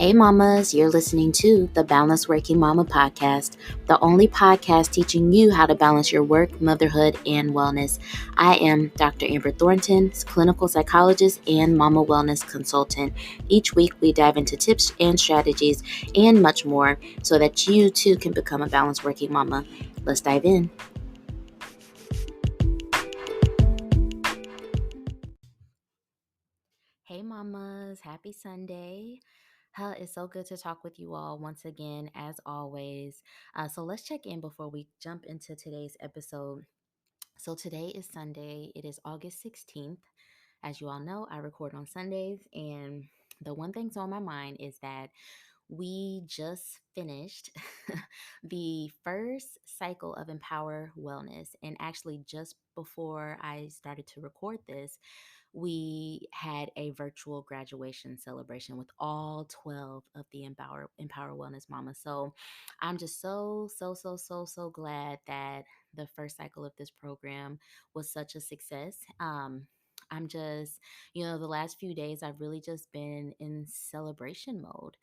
Hey mamas, you're listening to the Balanced Working Mama podcast, the only podcast teaching you how to balance your work, motherhood, and wellness. I am Dr. Amber Thornton, clinical psychologist and mama wellness consultant. Each week we dive into tips and strategies and much more so that you too can become a balanced working mama. Let's dive in. Hey mamas, happy Sunday. It's so good to talk with you all once again, as always. So let's check in before we jump into today's episode. So today is Sunday. It is August 16th. As you all know, I record on Sundays, and the one thing's on my mind is that we just finished the first cycle of Empower Wellness. And actually, just before I started to record this, we had a virtual graduation celebration with all 12 of the Empower Wellness Mamas. So I'm just so glad that the first cycle of this program was such a success. I'm just, the last few days I've really just been in celebration mode,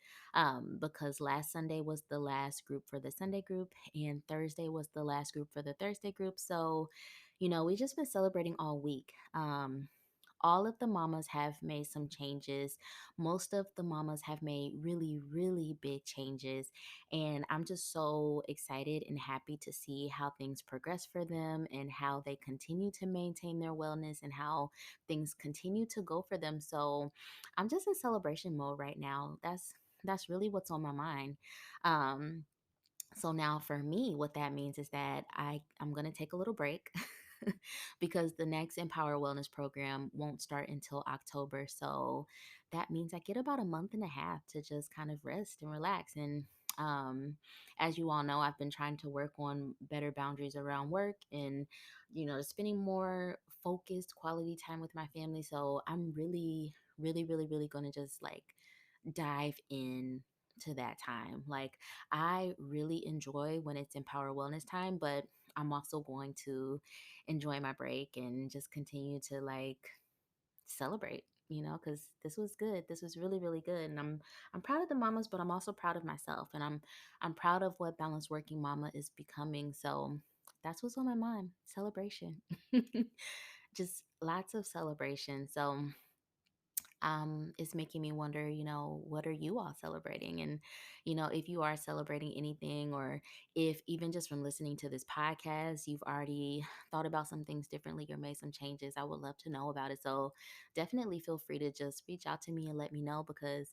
because last Sunday was the last group for the Sunday group, and Thursday was the last group for the Thursday group. So, we just been celebrating all week. All of the mamas have made some changes. Most of the mamas have made really big changes. And I'm just so excited and happy to see how things progress for them and how they continue to maintain their wellness and how things continue to go for them. So I'm just in celebration mode right now. That's really what's on my mind. Um, so now for me, what that means is that I'm going to take a little break because the next Empower Wellness program won't start until October. So that means I get about a month and a half to just kind of rest and relax. And um, as you all know, I've been trying to work on better boundaries around work and, spending more focused quality time with my family. So I'm really going to just like dive in to that time. Like, I really enjoy when it's Empower Wellness time, but I'm also going to enjoy my break and just continue to like celebrate, because this was good. This was really good, and I'm proud of the mamas, but I'm also proud of myself, and I'm proud of what Balanced Working Mama is becoming. So that's what's on my mind. Celebration. Just lots of celebration. So it's making me wonder, what are you all celebrating? And, if you are celebrating anything, or if even just from listening to this podcast, you've already thought about some things differently or made some changes, I would love to know about it. So definitely feel free to just reach out to me and let me know, because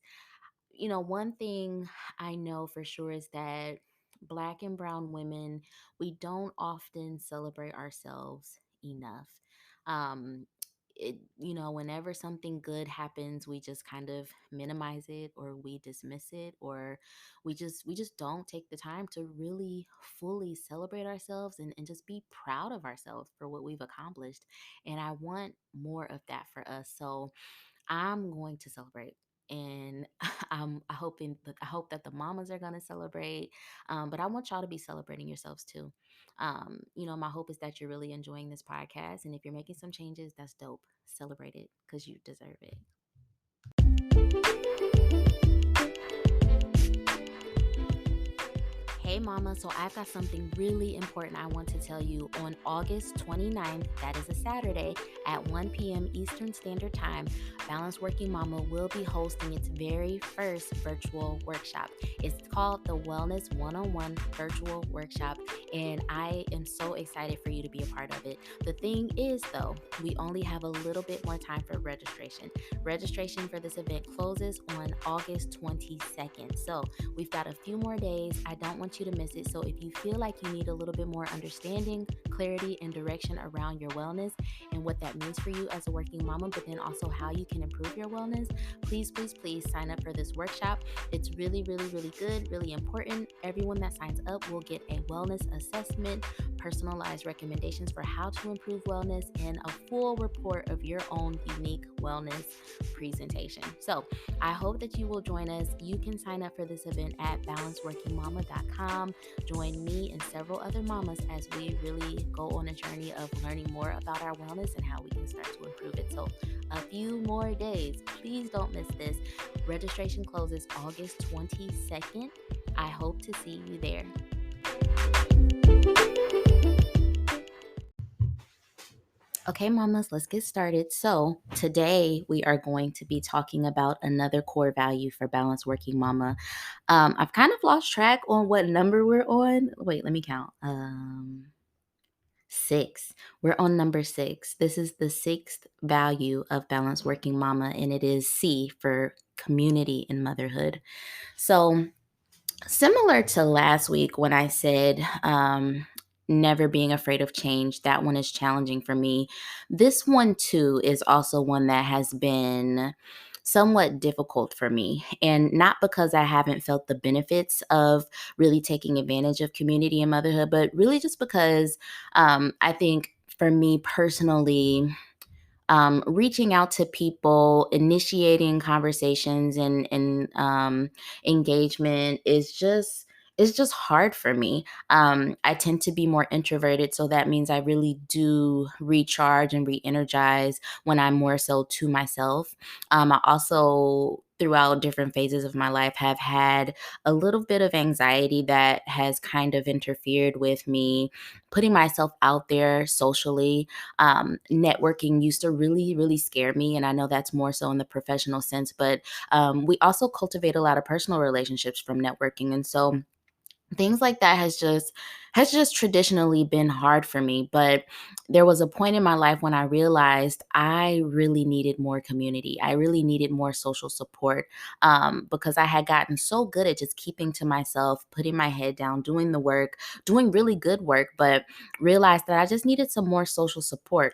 one thing I know for sure is that Black and Brown women, we don't often celebrate ourselves enough. Um, Whenever something good happens, we just kind of minimize it, or we dismiss it, or we just don't take the time to really fully celebrate ourselves, and just be proud of ourselves for what we've accomplished. And I want more of that for us. So I'm going to celebrate. And I hope that the mamas are going to celebrate. But I want y'all to be celebrating yourselves too. My hope is that you're really enjoying this podcast. And if you're making some changes, that's dope. Celebrate it because you deserve it. Hey mama, so I've got something really important I want to tell you. On August 29th, that is a Saturday, at 1 p.m. Eastern Standard Time, Balanced Working Mama will be hosting its very first virtual workshop. It's called the Wellness One-on-One Virtual Workshop, and I am so excited for you to be a part of it. The thing is, though, we only have a little bit more time for registration. Registration for this event closes on August 22nd, so we've got a few more days. I don't want you to miss it. So if you feel like you need a little bit more understanding, clarity, and direction around your wellness and what that means for you as a working mama, but then also how you can improve your wellness, please sign up for this workshop. It's really good, really important. Everyone that signs up will get a wellness assessment, personalized recommendations for how to improve wellness, and a full report of your own unique wellness presentation. So I hope that you will join us. You can sign up for this event at balancedworkingmama.com. Join me and several other mamas as we really go on a journey of learning more about our wellness and how we can start to improve it. So a few more days. Please don't miss this. Registration closes August 22nd. I hope to see you there. Okay, mamas, let's get started. So, today we are going to be talking about another core value for balanced working mama. I've kind of lost track on what number we're on. Wait, let me count. 6. We're on number 6. This is the sixth value of balanced working mama, and it is C for community in motherhood. So, similar to last week when I said never being afraid of change, that one is challenging for me. This one, too, is also one that has been somewhat difficult for me. And not because I haven't felt the benefits of really taking advantage of community and motherhood, but really just because I think for me personally, reaching out to people, initiating conversations and engagement is just hard for me. I tend to be more introverted, so that means I really do recharge and re-energize when I'm more so to myself. I also throughout different phases of my life have had a little bit of anxiety that has kind of interfered with me putting myself out there socially. Networking used to really, really scare me. And I know that's more so in the professional sense, but we also cultivate a lot of personal relationships from networking. And so things like that has just traditionally been hard for me. But there was a point in my life when I realized I really needed more community. I really needed more social support, because I had gotten so good at just keeping to myself, putting my head down, doing the work, doing really good work, but realized that I just needed some more social support.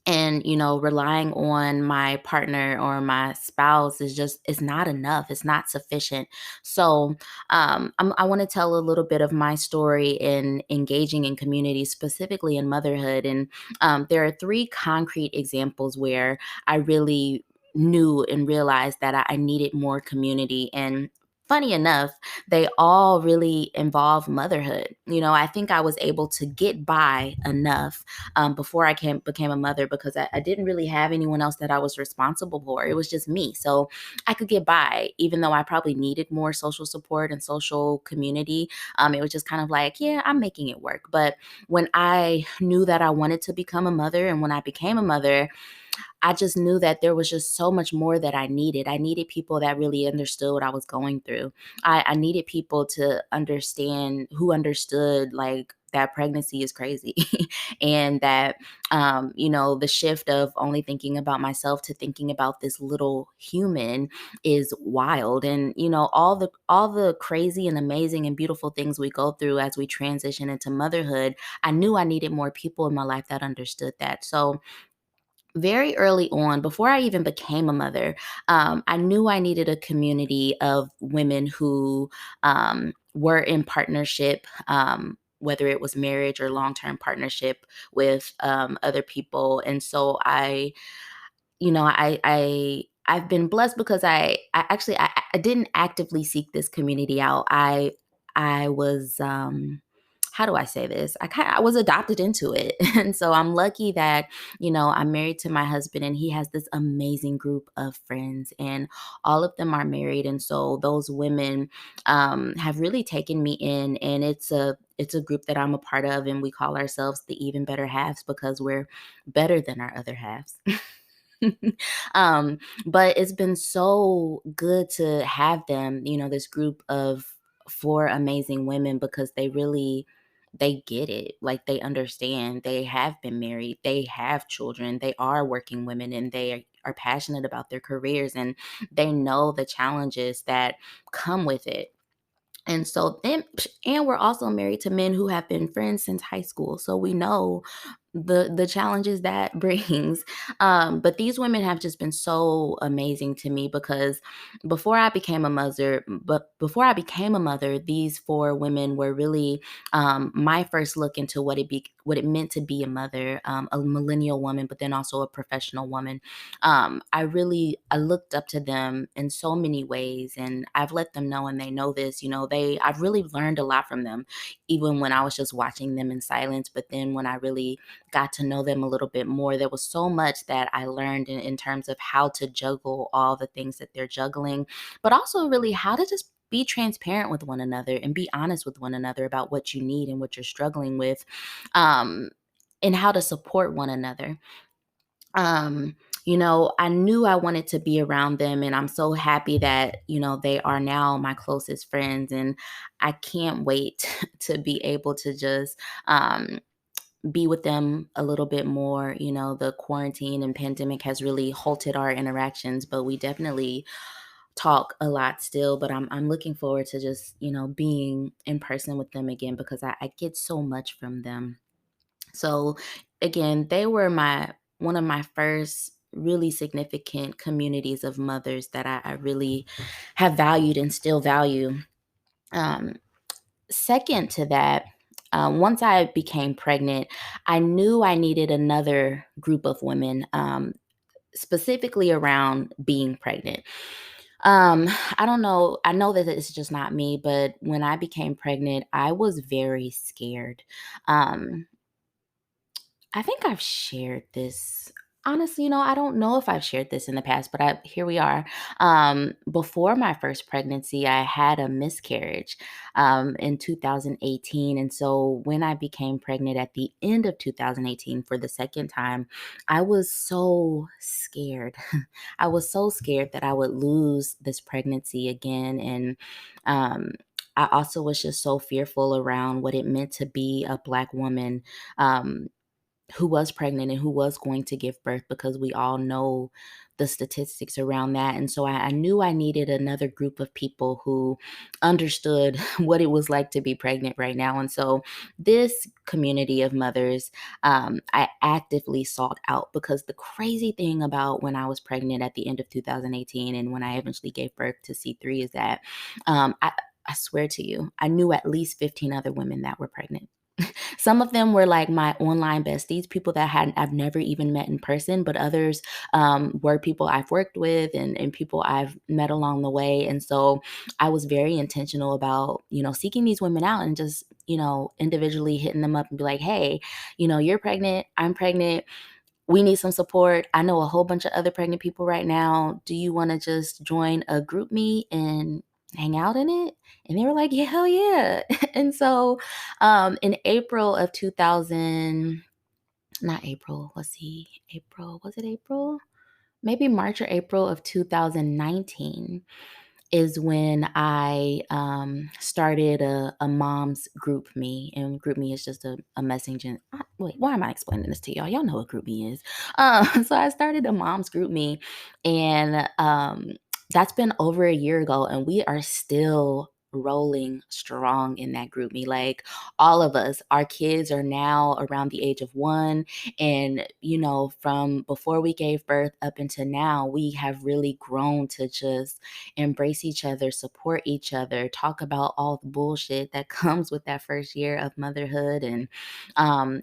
And relying on my partner or my spouse is not enough. It's not sufficient. So I want to tell a little bit of my story in engaging in community, specifically in motherhood. And there are three concrete examples where I really knew and realized that I needed more community. And funny enough, they all really involve motherhood. I think I was able to get by enough before I became a mother, because I didn't really have anyone else that I was responsible for. It was just me. So I could get by, even though I probably needed more social support and social community. It was just kind of like, yeah, I'm making it work. But when I knew that I wanted to become a mother, and when I became a mother, I just knew that there was just so much more that I needed. I needed people that really understood what I was going through. I needed people to understand, who understood like that pregnancy is crazy and that, the shift of only thinking about myself to thinking about this little human is wild. And, all the crazy and amazing and beautiful things we go through as we transition into motherhood, I knew I needed more people in my life that understood that. So very early on, before I even became a mother, I knew I needed a community of women who were in partnership, whether it was marriage or long term partnership with other people. And so I've been blessed because I didn't actively seek this community out. I was how do I say this? I was adopted into it. And so I'm lucky that, I'm married to my husband, and he has this amazing group of friends, and all of them are married. And so those women have really taken me in, and it's a group that I'm a part of, and we call ourselves the Even Better Halves because we're better than our other halves. um, but it's been so good to have them, this group of four amazing women, because they get it. Like, they understand. They have been married. They have children. They are working women, and they are passionate about their careers, and they know the challenges that come with it. And so then, and we're also married to men who have been friends since high school. So we know the challenges that brings. But these women have just been so amazing to me, because before I became a mother, these four women were really my first look into what it meant to be a mother, a millennial woman, but then also a professional woman. I looked up to them in so many ways, and I've let them know, and they know this. I've really learned a lot from them, even when I was just watching them in silence. But then when I really got to know them a little bit more, there was so much that I learned in terms of how to juggle all the things that they're juggling, but also really how to just be transparent with one another and be honest with one another about what you need and what you're struggling with, um, and how to support one another. um I knew I wanted to be around them, and I'm so happy that they are now my closest friends, and I can't wait to be able to just um be with them a little bit more. The quarantine and pandemic has really halted our interactions, but we definitely talk a lot still. But I'm looking forward to just being in person with them again, because I get so much from them. So again, they were my one of my first really significant communities of mothers that I really have valued and still value. Um, Second to that, once I became pregnant, I knew I needed another group of women, specifically around being pregnant. Um, I don't know. I know that it's just not me, but when I became pregnant, I was very scared. Um, I think I've shared this. Honestly, I don't know if I've shared this in the past, but here we are. Before my first pregnancy, I had a miscarriage in 2018. And so when I became pregnant at the end of 2018 for the second time, I was so scared. I was so scared that I would lose this pregnancy again. And um, I also was just so fearful around what it meant to be a Black woman. Who was pregnant and who was going to give birth, because we all know the statistics around that. And so I knew I needed another group of people who understood what it was like to be pregnant right now. And so this community of mothers, I actively sought out, because the crazy thing about when I was pregnant at the end of 2018 and when I eventually gave birth to C3 is that I swear to you, I knew at least 15 other women that were pregnant. Some of them were like my online besties, people that I've never even met in person, but others were people I've worked with, and people I've met along the way. And so I was very intentional about, seeking these women out and just, individually hitting them up and be like, hey, you're pregnant, I'm pregnant, we need some support. I know a whole bunch of other pregnant people right now. Do you want to just join a group meet and hang out in it? And they were like, yeah, hell yeah. And so in April of 2000, not April, let's see, April, was it April? Maybe March or April of 2019 is when I started a mom's group me. And group me is just a messaging. Wait, why am I explaining this to y'all? Y'all know what group me is. So I started a mom's group me, and that's been over a year ago, and we are still rolling strong in that group me. Like, all of us, our kids are now around the age of 1, and from before we gave birth up until now, we have really grown to just embrace each other, support each other, talk about all the bullshit that comes with that first year of motherhood. And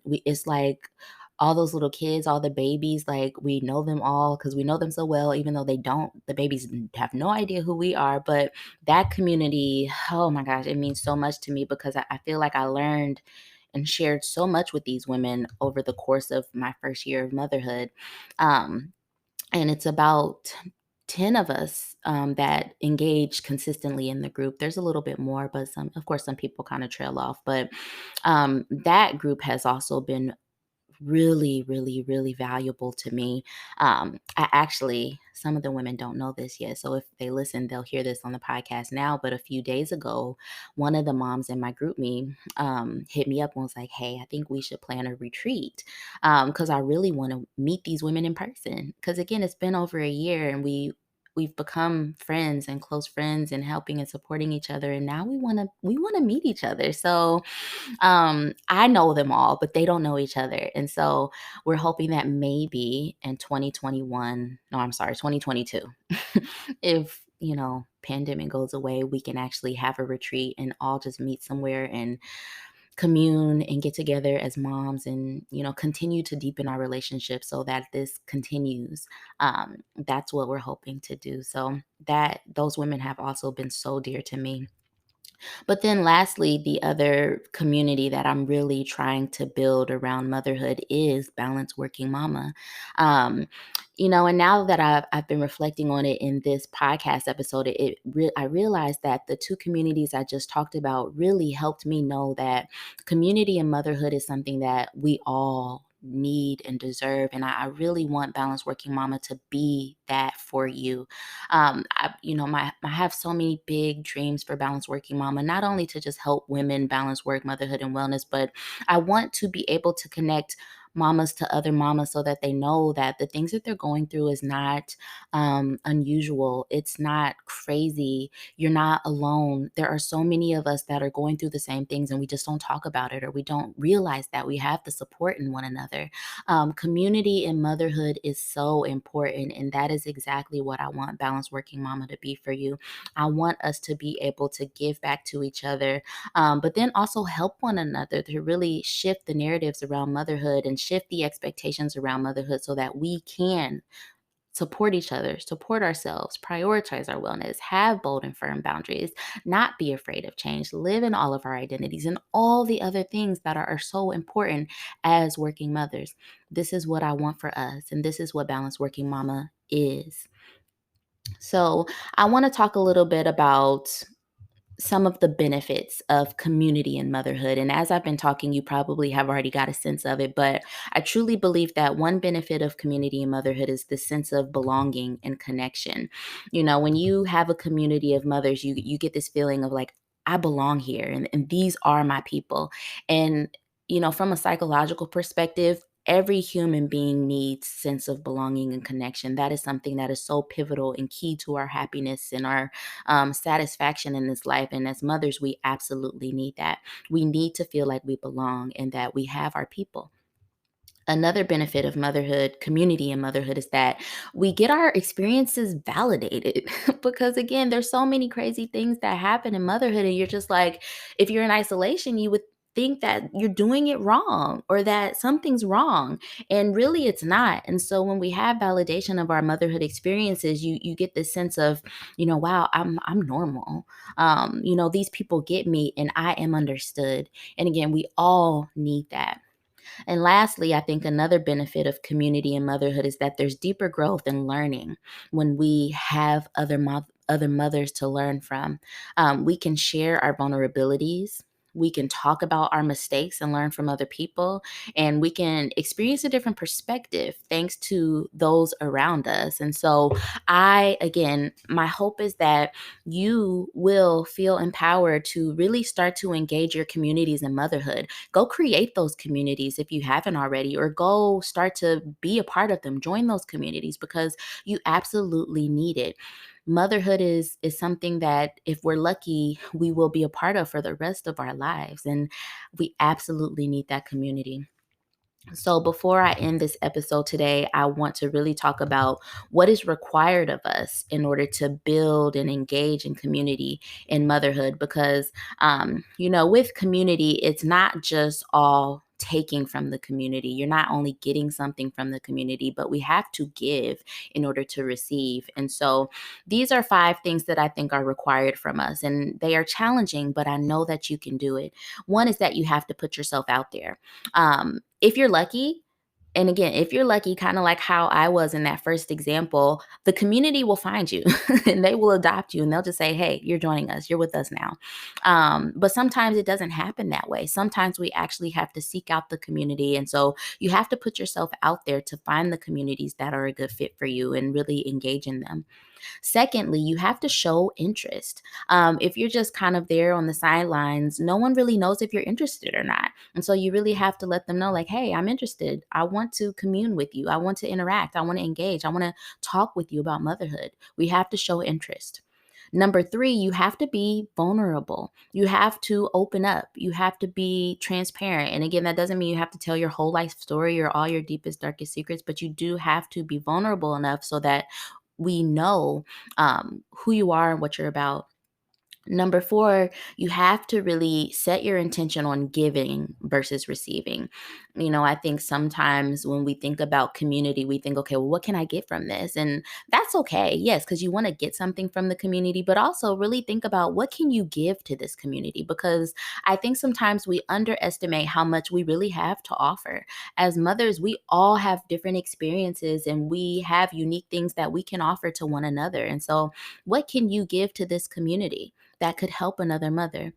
it's like all those little kids, all the babies, like we know them all because we know them so well, even though the babies have no idea who we are. But that community, oh my gosh, it means so much to me, because I feel like I learned and shared so much with these women over the course of my first year of motherhood. Um, and it's about 10 of us that engage consistently in the group. There's a little bit more, but of course, some people kind of trail off. But that group has also been really, really, really valuable to me. I actually, some of the women don't know this yet. So if they listen, they'll hear this on the podcast now. But a few days ago, one of the moms in my group me hit me up and was like, hey, I think we should plan a retreat, because I really want to meet these women in person. Because again, it's been over a year, and we've become friends and close friends and helping and supporting each other, and now we want to meet each other. So I know them all, but they don't know each other. And so we're hoping that maybe in 2021, no, I'm sorry, 2022, if, pandemic goes away, we can actually have a retreat and all just meet somewhere and commune and get together as moms, and, continue to deepen our relationship so that this continues. That's what we're hoping to do. So that those women have also been so dear to me. But then lastly, the other community that I'm really trying to build around motherhood is Balanced Working Mama. Um, and now that I've been reflecting on it in this podcast episode, I realized that the two communities I just talked about really helped me know that community and motherhood is something that we all need and deserve. And I really want Balanced Working Mama to be that for you. I have so many big dreams for Balanced Working Mama, not only to just help women balance work, motherhood, and wellness, but I want to be able to connect mamas to other mamas so that they know that the things that they're going through is not unusual. It's not crazy. You're not alone. There are so many of us that are going through the same things and we just don't talk about it, or we don't realize that we have the support in one another. Community in motherhood is so important, and that is exactly what I want Balanced Working Mama to be for you. I want us to be able to give back to each other, but then also help one another to really shift the narratives around motherhood and shift the expectations around motherhood so that we can support each other, support ourselves, prioritize our wellness, have bold and firm boundaries, not be afraid of change, live in all of our identities and all the other things that are so important as working mothers. This is what I want for us, and this is what Balanced Working Mama is. So, I want to talk a little bit about some of the benefits of community and motherhood. And as I've been talking, you probably have already got a sense of it, but I truly believe that one benefit of community and motherhood is the sense of belonging and connection. When you have a community of mothers, you get this feeling of like, I belong here, and these are my people. And from a psychological perspective, every human being needs sense of belonging and connection. That is something that is so pivotal and key to our happiness and our satisfaction in this life. And as mothers, we absolutely need that. We need to feel like we belong and that we have our people. Another benefit of motherhood, community and motherhood, is that we get our experiences validated because, again, there's so many crazy things that happen in motherhood. And you're just like, if you're in isolation, you would think that you're doing it wrong or that something's wrong, and really it's not. And so when we have validation of our motherhood experiences, you get this sense of, wow, I'm normal. These people get me and I am understood. And again, we all need that. And lastly, I think another benefit of community and motherhood is that there's deeper growth and learning when we have other mothers to learn from. We can share our vulnerabilities. We can talk about our mistakes and learn from other people, and we can experience a different perspective thanks to those around us. And so, again, my hope is that you will feel empowered to really start to engage your communities in motherhood. Go create those communities if you haven't already, or go start to be a part of them. Join those communities because you absolutely need it. Motherhood is something that, if we're lucky, we will be a part of for the rest of our lives, and we absolutely need that community. So, before I end this episode today, I want to really talk about what is required of us in order to build and engage in community in motherhood. Because, with community, it's not just all taking from the community. You're not only getting something from the community, but we have to give in order to receive. And so, these are 5 things that I think are required from us, and they are challenging, but I know that you can do it. One is that you have to put yourself out there. If you're lucky, and again, if you're lucky, kind of like how I was in that first example, the community will find you and they will adopt you and they'll just say, hey, you're joining us. You're with us now. But sometimes it doesn't happen that way. Sometimes we actually have to seek out the community. And so you have to put yourself out there to find the communities that are a good fit for you and really engage in them. Secondly, you have to show interest. If you're just kind of there on the sidelines, no one really knows if you're interested or not. And so you really have to let them know, like, hey, I'm interested. I want to commune with you. I want to interact. I want to engage. I want to talk with you about motherhood. We have to show interest. Number 3, you have to be vulnerable. You have to open up. You have to be transparent. And again, that doesn't mean you have to tell your whole life story or all your deepest, darkest secrets, but you do have to be vulnerable enough so that we know who you are and what you're about. Number 4, you have to really set your intention on giving versus receiving. I think sometimes when we think about community, we think, okay, well, what can I get from this? And that's okay. Yes, because you want to get something from the community, but also really think about what can you give to this community? Because I think sometimes we underestimate how much we really have to offer. As mothers, we all have different experiences and we have unique things that we can offer to one another. And so, what can you give to this community that could help another mother?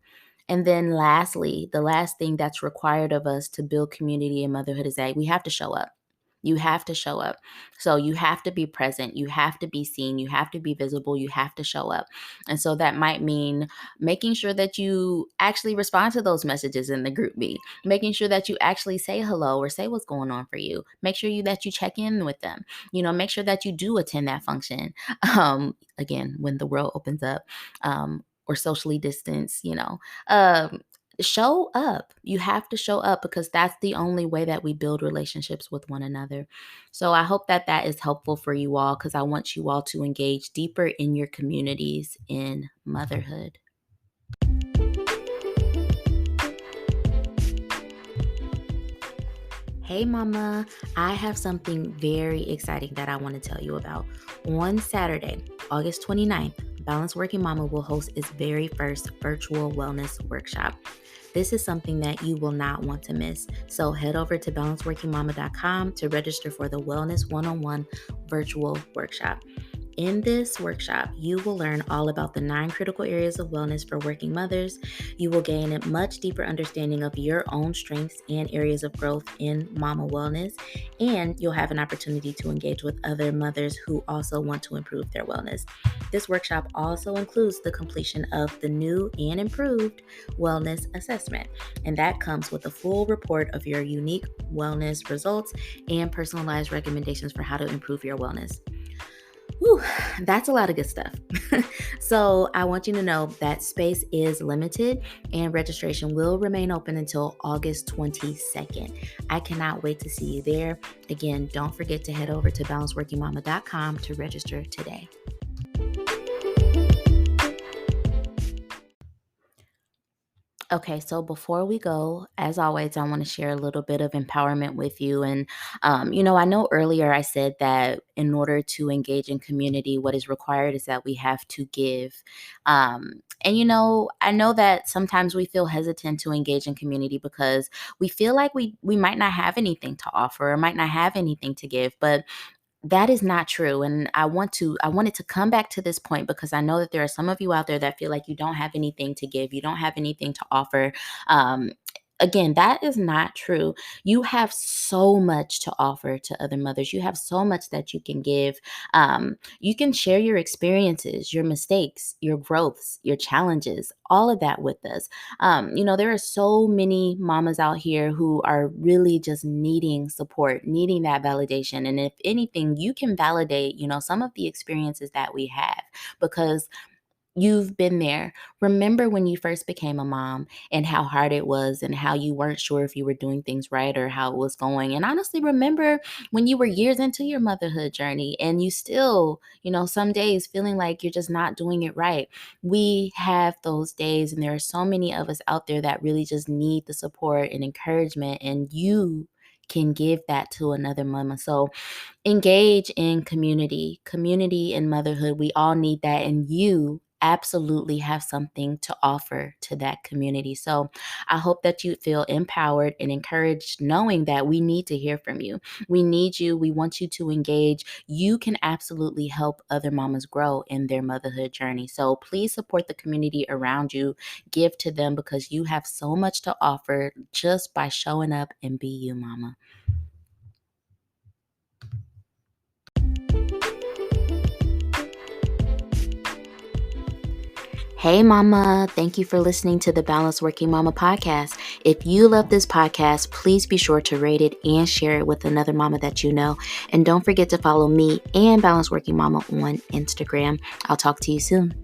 And then lastly, the last thing that's required of us to build community and motherhood is that we have to show up. You have to show up. So you have to be present. You have to be seen. You have to be visible. You have to show up. And so that might mean making sure that you actually respond to those messages in the group me, making sure that you actually say hello or say what's going on for you. Make sure that you check in with them. Make sure that you do attend that function. Again, when the world opens up, or socially distance, um, show up. You have to show up because that's the only way that we build relationships with one another. So I hope that that is helpful for you all because I want you all to engage deeper in your communities in motherhood. Hey, mama, I have something very exciting that I want to tell you about. On Saturday, August 29th, Balanced Working Mama will host its very first virtual wellness workshop. This is something that you will not want to miss. So head over to balanceworkingmama.com to register for the Wellness One-on-One virtual workshop. In this workshop, you will learn all about the 9 critical areas of wellness for working mothers. You will gain a much deeper understanding of your own strengths and areas of growth in mama wellness, and you'll have an opportunity to engage with other mothers who also want to improve their wellness. This workshop also includes the completion of the new and improved wellness assessment, and that comes with a full report of your unique wellness results and personalized recommendations for how to improve your wellness. Whew, that's a lot of good stuff. So I want you to know that space is limited and registration will remain open until August 22nd. I cannot wait to see you there. Again, don't forget to head over to balanceworkingmama.com to register today. Okay, so before we go, as always, I want to share a little bit of empowerment with you. And, I know earlier I said that in order to engage in community, what is required is that we have to give. I know that sometimes we feel hesitant to engage in community because we feel like we might not have anything to offer or might not have anything to give. But that is not true. And I wanted to come back to this point because I know that there are some of you out there that feel like you don't have anything to give, you don't have anything to offer. Um, Again, that is not true. You have so much to offer to other mothers. You have so much that you can give. You can share your experiences, your mistakes, your growths, your challenges, all of that with us. There are so many mamas out here who are really just needing support, needing that validation. And if anything, you can validate, some of the experiences that we have because you've been there. Remember when you first became a mom and how hard it was and how you weren't sure if you were doing things right or how it was going. And honestly, remember when you were years into your motherhood journey and you still, some days feeling like you're just not doing it right. We have those days, and there are so many of us out there that really just need the support and encouragement, and you can give that to another mama. So engage in community and motherhood. We all need that. And you absolutely have something to offer to that community. So I hope that you feel empowered and encouraged, knowing that we need to hear from you. We need you. We want you to engage. You can absolutely help other mamas grow in their motherhood journey. So please support the community around you. Give to them because you have so much to offer just by showing up and be you, mama. Hey, mama. Thank you for listening to the Balanced Working Mama podcast. If you love this podcast, please be sure to rate it and share it with another mama that you know. And don't forget to follow me and Balanced Working Mama on Instagram. I'll talk to you soon.